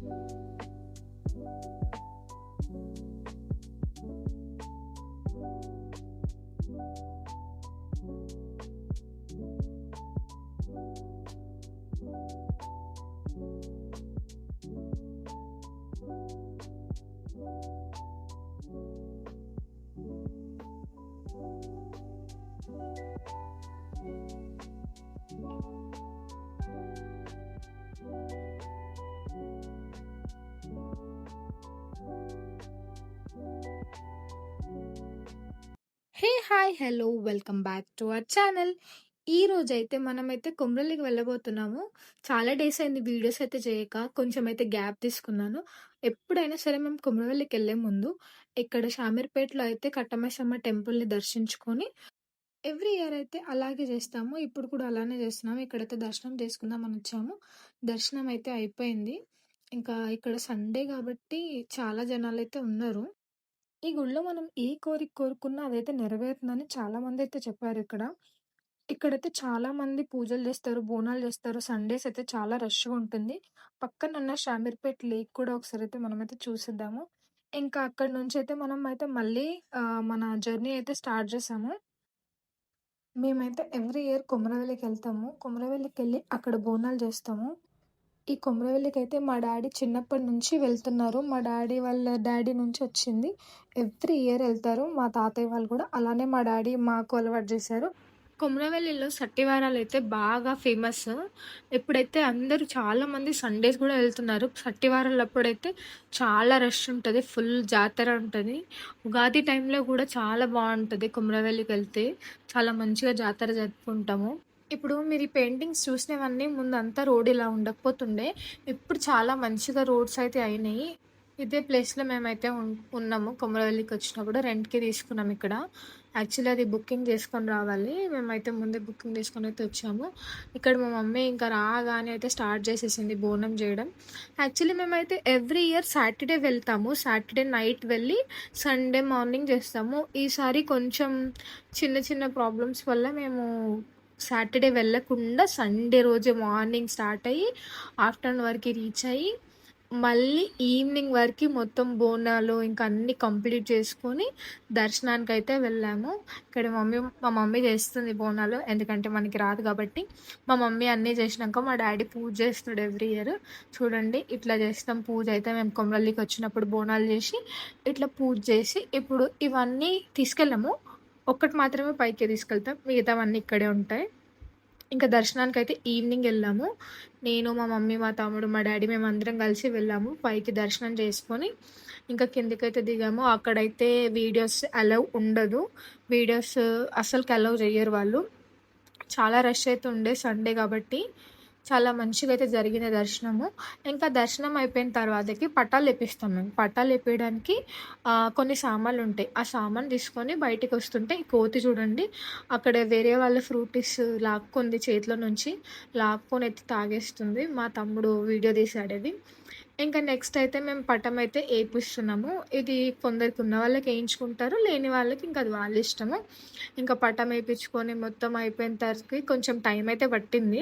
Hey! Hi! Hello! Welcome back to our channel. ఈరోజైతే మనమైతే కొమ్రలికి వెళ్ళబోతున్నాము. చాలా డేస్ అయింది వీడియోస్ అయితే చేయక. కొంచెం అయితే గ్యాప్ తీసుకున్నాను. ఎప్పుడైనా సరే మేము కొమరవెల్లికెళ్ళే ముందు ఇక్కడ షామీర్పేటలో అయితే కట్టమైసమ్మ టెంపుల్‌ని దర్శించుకొని ఎవ్రీ ఇయర్ అయితే అలాగే చేస్తాము. ఇప్పుడు కూడా అలానే చేస్తున్నాము. ఇక్కడైతే దర్శనం చేసుకుందామని వచ్చాము. దర్శనం అయితే అయిపోయింది. ఇంకా ఇక్కడ సండే కాబట్టి చాలా జనాలైతే ఉన్నారు. ఈ గుడిలో మనం ఏ కోరిక కోరుకున్నా అదైతే నెరవేరుతుందని చాలామందైతే చెప్పారిక్కడ. ఇక్కడైతే చాలామంది పూజలు చేస్తారు, బోనాలు చేస్తారు. సండేస్ అయితే చాలా రష్‌గా ఉంటుంది. పక్కనున్న షామీర్పేట్ లేక్ కూడా ఒకసారైతే మనమైతే చూసేద్దాము. ఇంకా అక్కడి నుంచైతే మనమైతే మళ్ళీ మన జర్నీ అయితే స్టార్ట్ చేసాము. మేమైతే ఎవ్రీ ఇయర్ కొమరవెల్లికెళ్తాము. కొమరవెల్లికెళ్ళి అక్కడ బోనాలు చేస్తాము. ఈ కొమరవెల్లికైతే మా డాడీ చిన్నప్పటి నుంచి వెళ్తున్నారు. మా డాడీ వాళ్ళ డాడీ నుంచి వచ్చింది. ఎవ్రీ ఇయర్ ఎళ్తారు. మా తాతయ్య వాళ్ళు కూడా అలానే మా డాడీ మాకు అలవాటు చేశారు. కొమరవెల్లిలో సట్టివారాలైతే బాగా ఫేమస్. ఇప్పుడైతే అందరూ చాలామంది సండేస్ కూడా వెళ్తున్నారు. సట్టివారాలప్పుడైతే చాలా రష్ ఉంటది. ఫుల్ జాతర ఉంటది. ఉగాది టైంలో కూడా చాలా బావుంటది కొమరవెల్లికెళ్తే. చాలా మంచిగా జాతర జరుపుకుంటాము. ఇప్పుడు మీరు ఈ పెయింటింగ్స్ చూసినవన్నీ ముందంతా రోడ్ ఇలా ఉండకపోతుండే. ఇప్పుడు చాలా మంచిగా రోడ్స్ అయితే అయినాయి. ఇదే ప్లేస్‌లో మేమైతే ఉన్నాము. కొమరవెల్లికొచ్చినప్పుడు రెంట్‌కి తీసుకున్నాం ఇక్కడ. యాక్చువల్లీ అది బుకింగ్ చేసుకొని రావాలి. మేమైతే ముందే బుకింగ్ చేసుకొనైతే వచ్చాము. ఇక్కడ మా మమ్మీ ఇంకా రాగానే అయితే స్టార్ట్ చేసేసింది బోనం చేయడం. యాక్చువల్లీ మేమైతే ఎవ్రీ ఇయర్ సాటర్‌డే వెళ్తాము. సాటర్‌డే నైట్ వెళ్ళి సండే మార్నింగ్ చేస్తాము. ఈసారి కొంచెం చిన్న చిన్న ప్రాబ్లమ్స్ వల్ల మేము సాటర్‌డే వెళ్ళకుండా సండే రోజే మార్నింగ్ స్టార్ట్ అయ్యి, ఆఫ్టర్‌నూన్ వరకి రీచ్ అయ్యి, మళ్ళీ ఈవినింగ్ వరకి మొత్తం బోనాలు ఇంకా అన్నీ కంప్లీట్ చేసుకొని దర్శనానికైతే వెళ్ళాము. ఇక్కడ మా మమ్మీ చేస్తుంది బోనాలు. ఎందుకంటే మనకి రాదు కాబట్టి. మా మమ్మీ అన్నీ చేసినాక మా డాడీ పూజ చేస్తాడు ఎవ్రీ ఇయర్. చూడండి ఇట్లా చేస్తాం పూజ అయితే మేము కొమరవెల్లికి వచ్చినప్పుడు బోనాలు చేసి, ఇట్లా పూజ చేసి ఇప్పుడు ఇవన్నీ తీసుకెళ్ళము. ఒక్కటి మాత్రమే పైకి తీసుకెళ్తాం. మిగతావన్నీ ఇక్కడే ఉంటాయి. ఇంకా దర్శనానికైతే ఈవినింగ్ వెళ్ళాము. నేను, మా మమ్మీ, మా తమ్ముడు, మా డాడీ మేమందరం కలిసి వెళ్ళాము. పైకి దర్శనం చేసుకొని ఇంకా కిందకైతే దిగాము. అక్కడైతే వీడియోస్ అలౌ ఉండదు. వీడియోస్ అస్సలకి అలౌ చెయ్యరు వాళ్ళు. చాలా రష్ అయితే ఉండే సండే కాబట్టి. చాలా మంచిగా అయితే జరిగింది దర్శనము. ఇంకా దర్శనం అయిపోయిన తర్వాతకి పట్టాలేపిస్తాం మేము. పట్టాలేపియడానికి కొన్ని సామాన్లుంటాయి. ఆ సామాను తీసుకొని బయటికొస్తుంటే ఈ కోతి చూడండి అక్కడ వేరే వాళ్ళ ఫ్రూటీస్ లాక్కుంది చేతిలో నుంచి. లాక్కొని ఎత్తి తాగేస్తుంది. మా తమ్ముడు వీడియో తీశాడది. ఇంకా నెక్స్ట్ అయితే మేము పటం అయితే ఏపిస్తున్నాము. ఇది కొందరికి ఉన్న వాళ్ళకి ఏయించుకుంటారు. లేని వాళ్ళకి ఇంక అది వాళ్ళ ఇష్టము. ఇంకా పటం ఏపించుకొని మొత్తం అయిపోయిన తర్వాతకి కొంచెం టైం అయితే పట్టింది.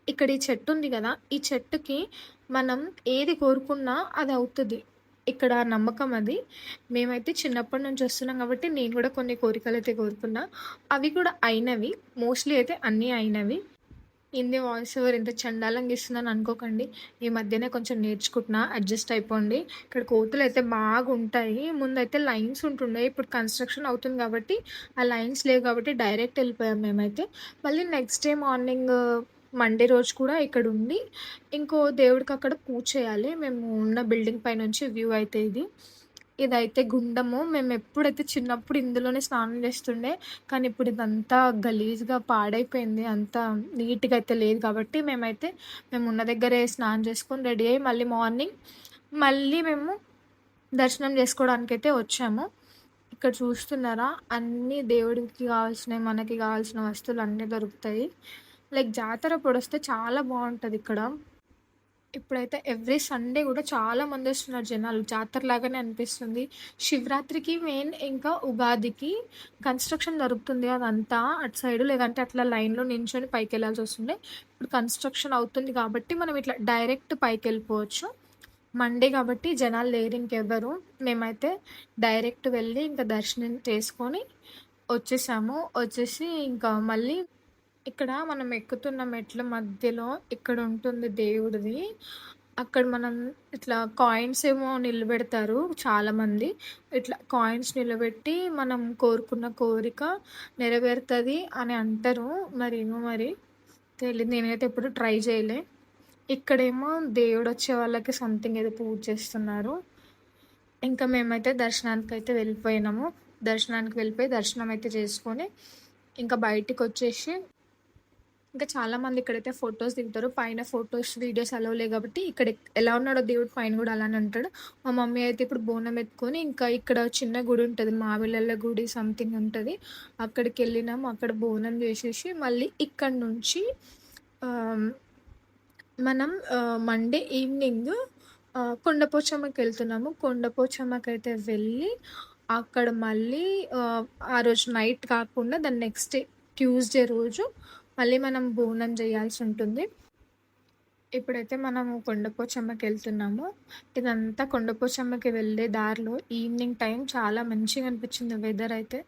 ఇక్కడ ఈ చెట్టు ఉంది కదా! ఈ చెట్టుకి మనం ఏది కోరుకున్నా అది అవుతది. ఇక్కడ నమ్మకం అది. మేమైతే చిన్నప్పటి నుంచి వస్తున్నాం కాబట్టి నేను కూడా కొన్ని కోరికలైతే కోరుకున్నా. అవి కూడా అయినవి. మోస్ట్‌లీ అయితే అన్నీ అయినవి. హిందీ వాయిస్ ఓవర్ ఇంత చండాలంగా ఇస్తున్నాను అనుకోకండి. ఈ మధ్యనే కొంచెం నేర్చుకుంటున్నా. అడ్జస్ట్ అయిపోండి. ఇక్కడ కోతులైతే బాగుంటాయి. ముందైతే లైన్స్ ఉంటుండే. ఇప్పుడు కన్‌స్ట్రక్షన్ అవుతుంది కాబట్టి ఆ లైన్స్ లేవు కాబట్టి డైరెక్ట్ వెళ్ళిపోయాం మేమైతే. మళ్ళీ నెక్స్ట్ డే మార్నింగ్ మండే రోజు కూడా ఇక్కడుండి ఇంకో దేవుడికి అక్కడ పూజ చేయాలి. మేము ఉన్న బిల్డింగ్ పైనుంచి వ్యూ అయితే ఇది. ఇదైతే గుండము. మేమెప్పుడైతే చిన్నప్పుడు ఇందులోనే స్నానం చేస్తుండే. కానీ ఇప్పుడు ఇదంతా గలీజ్‌గా పాడైపోయింది. అంతా నీట్‌గా అయితే లేదు కాబట్టి మేమున్న దగ్గరే స్నానం చేసుకొని రెడీ అయ్యి మళ్ళీ మార్నింగ్ మేము దర్శనం చేసుకోవడానికైతే వచ్చాము. ఇక్కడ చూస్తున్నారా? అన్నీ దేవుడికి కావాల్సినయి, మనకి కావాల్సిన వస్తువులు అన్నీ దొరుకుతాయి. లైక్ జాతరప్పుడొస్తే చాలా బావుంటదిక్కడ. ఇప్పుడైతే ఎవ్రీ సండే గూడా చాలా మందొస్తున్నారు జనాలు. జాతరలాగానే అనిపిస్తుంది. శివరాత్రికి మెయిన్ ఇంకా ఉగాదికి కన్‌స్ట్రక్షన్ జరుగుతుంది అదంతా అటు సైడు. లేదంటే అట్లా లైన్‌లో నించొని పైకెళ్ళాల్సొస్తుండే. ఇప్పుడు కన్‌స్ట్రక్షన్ అవుతుంది కాబట్టి మనం ఇట్లా డైరెక్ట్ పైకెళ్ళిపోవచ్చు. మండే కాబట్టి జనాలు లేరు ఇంకెవ్వరు. మేమైతే డైరెక్ట్ వెళ్ళి ఇంకా దర్శనం చేసుకొని వచ్చేసాము. వచ్చేసి ఇంకా మళ్ళీ ఇక్కడ మనం ఎక్కుతున్న మెట్ల మధ్యలో ఇక్కడ ఉంటుంది దేవుడిది. అక్కడ మనం ఇట్లా కాయిన్స్ ఏమో నిలబెడతారు చాలామంది. ఇట్లా కాయిన్స్ నిలబెట్టి మనం కోరుకున్న కోరిక నెరవేరుతది అని అంటారు. మరేమో మరి తెలీదు. నేనైతే ఎప్పుడు ట్రై చేయలే. ఇక్కడేమో దేవుడొచ్చే వాళ్ళకి సంథింగ్ ఏదో పూజ చేస్తున్నారు. ఇంకా మేమైతే దర్శనానికైతే వెళ్ళిపోయినాము. దర్శనానికి వెళ్ళిపోయి దర్శనం అయితే చేసుకొని ఇంకా బయటికొచ్చేసి ఇంకా చాలామంది ఇక్కడైతే ఫోటోస్ దిగుతారు. పైన ఫోటోస్, వీడియోస్ అలౌ లేదు కాబట్టి ఇక్కడ ఎలా ఉన్నాడో దేవుడు పైన కూడా అలానే ఉంటాడు. మా మమ్మీ అయితే ఇప్పుడు బోనం ఎత్తుకొని ఇంకా ఇక్కడ చిన్న గుడి ఉంటది. మావిళ్ళల్ల గుడి సంథింగ్ ఉంటది. అక్కడికెళ్ళినాము. అక్కడ బోనం చేసేసి మళ్ళీ ఇక్కడి నుంచి ఆహ్, మనం మండే ఈవినింగ్ కొండపోచమ్మకెళ్తున్నాము. కొండపోచమ్మకైతే వెళ్ళి అక్కడ మళ్ళీ ఆ రోజు నైట్ కాకుండా దాని నెక్స్ట్ డే ట్యూస్‌డే రోజు మళ్ళీ మనం బోనం చేయాల్సుంటుంది. ఇప్పుడైతే మనము కొండపోచమ్మకెళ్తున్నాము. ఇదంతా కొండపోచమ్మకి వెళ్ళే దారిలో ఈవినింగ్ టైం చాలా మంచిగా అనిపించింది వెదర్ అయితే.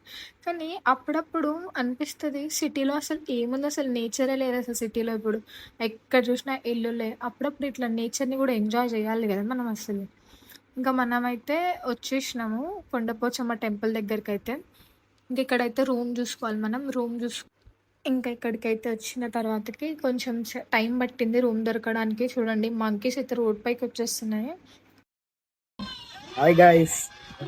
కానీ అప్పుడప్పుడు అనిపిస్తది సిటీలో అసలు ఏముంది, అసలు నేచరే లేదు అసలు సిటీలో ఇప్పుడు. ఎక్కడ చూసినా ఇల్లులే. అప్పుడప్పుడు ఇట్లా నేచర్‌ని కూడా ఎంజాయ్ చేయాలి కదా మనం అసలు. ఇంకా మనమైతే వచ్చేసినాము కొండపోచమ్మ టెంపుల్ దగ్గరకైతే. ఇంక ఇక్కడైతే రూమ్ చూసుకోవాలి మనం. ఇంకా ఇక్కడికైతే వచ్చిన తర్వాతకి కొంచెం టైం పట్టింది రూమ్ దొరకడానికి. చూడండి మంకీస్ అయితే రోడ్ పైకొచ్చేస్తున్నాయి. హాయ్ గాయ్స్,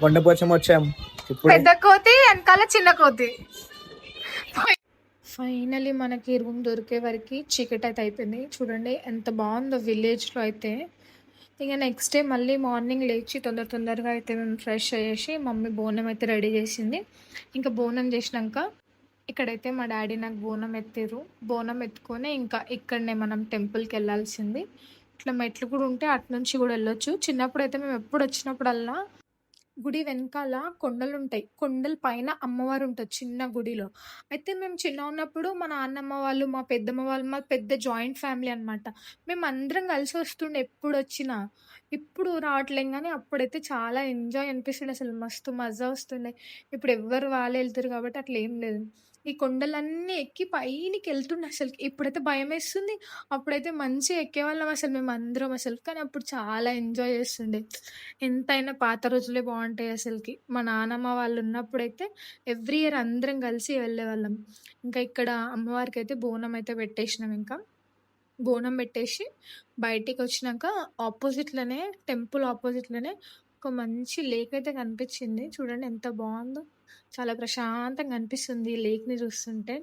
కొండపోచమ్మ వచ్చాం ఇప్పుడు. పెద్ద కోతి వెనకాల చిన్న కోతి. ఫైనలీ మనకి రూమ్ దొరికే వరకు చీకటి అయితే అయిపోయింది. చూడండి ఎంత బాగుందో విలేజ్లో అయితే. ఇక నెక్స్ట్ డే మళ్ళీ మార్నింగ్ లేచి తొందరగా అయితే మేము ఫ్రెష్ అయ్యేసి మమ్మీ బోనం అయితే రెడీ చేసింది. ఇంకా బోనం చేసినాక ఇక్కడైతే మా డాడీ నాకు బోనం ఎత్తిర్రు. బోనం ఎత్తుకొని ఇంకా ఇక్కడనే మనం టెంపుల్కి వెళ్ళాల్సింది. ఇట్లా మెట్లు కూడా ఉంటే అటు నుంచి కూడా వెళ్ళొచ్చు. చిన్నప్పుడు అయితే మేము ఎప్పుడు వచ్చినప్పుడల్లా గుడి వెనకాల కొండలుంటాయి. కొండల పైన అమ్మవారు ఉంటది చిన్న గుడిలో. అయితే మేము చిన్నగున్నప్పుడు మా నాన్నమ్మ వాళ్ళు, మా పెద్దమ్మ వాళ్ళు, మాది పెద్ద జాయింట్ ఫ్యామిలీ అనమాట. మేమందరం కలిసి వస్తుండే ఎప్పుడొచ్చినా. ఇప్పుడు రావట్లేం గానీ అప్పుడైతే చాలా ఎంజాయ్ అనిపిస్తుండే అసలు మస్తు మజా వస్తుండే. ఇప్పుడు ఎవ్వరు వాళ్ళే ఎళ్తుర్రు కాబట్టి అట్లా ఏం లేదు. ఈ కొండలన్నీ ఎక్కి పైనికెళ్తుండే అసలకి. ఇప్పుడైతే భయమేస్తుంది. అప్పుడైతే మంచిగా ఎక్కేవాళ్ళం అసలు మేమందరం అసలు. కానీ అప్పుడు చాలా ఎంజాయ్ చేస్తుండే. ఎంతైనా పాత రోజులే బావుంటాయి అసలకి. మా నానమ్మ వాళ్ళున్నప్పుడైతే ఎవ్రీ ఇయర్ అందరం కలిసి వెళ్ళేవాళ్ళం. ఇంకా ఇక్కడ అమ్మవారికైతే బోనం అయితే పెట్టేసినాం ఇంకా. బోనం పెట్టేసి బయటికొచ్చినాక ఆపోజిట్‌లోనే టెంపుల్ ఆపోజిట్‌లోనే ఒక మంచి లేక్ అయితే కనిపించింది. చూడండి ఎంత బావుందో. చాలా ప్రశాంతంగా అనిపిస్తుంది ఈ లేక్‌ని చూస్తుంటే.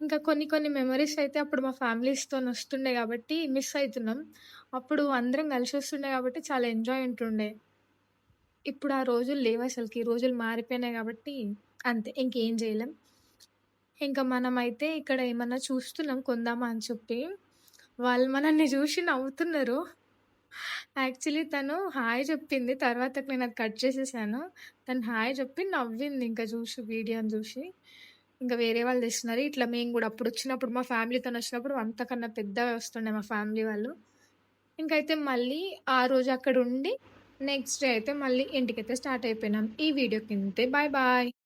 ఇంకా కొన్ని మెమోరీస్ అయితే అప్పుడు మా ఫ్యామిలీస్‌తోని వస్తుండే కాబట్టి మిస్ అయితున్నాం. అప్పుడు అందరం కలిసి వస్తుండే కాబట్టి చాలా ఎంజాయ్ ఉంటుండే. ఇప్పుడు ఆ రోజులు లేవసలకి. ఈ రోజులు మారిపోయినాయి కాబట్టి అంతే. ఇంకేం జేయలేం. ఇంకా మనమైతే ఇక్కడ ఏమన్నా చూస్తున్నాం కొందామా అని చెప్పి. వాళ్ళు మనల్ని జూషి నవ్వుతున్నారు. యాక్చువల్లీ తను హాయ్ జెప్పింది. తర్వాతకి నేనది కట్ చేసేసాను. తను హాయ్ జెప్పి నవ్వింది ఇంక జూషి వీడియోని జూషి. ఇంక వేరే వాళ్ళు తెస్తున్నారు. ఇట్లా మేము గూడా అప్పుడొచ్చినప్పుడు మా ఫ్యామిలీతోనొచ్చినప్పుడు అంతకన్నా పెద్దగా వస్తుండే మా ఫ్యామిలీ వాళ్ళు. ఇంకైతే మళ్ళీ ఆ రోజు అక్కడుండి నెక్స్ట్ డే అయితే మళ్ళీ ఇంటికైతే స్టార్ట్ అయిపోయినాం. ఈ వీడియోకి ఇంతే. Bye bye.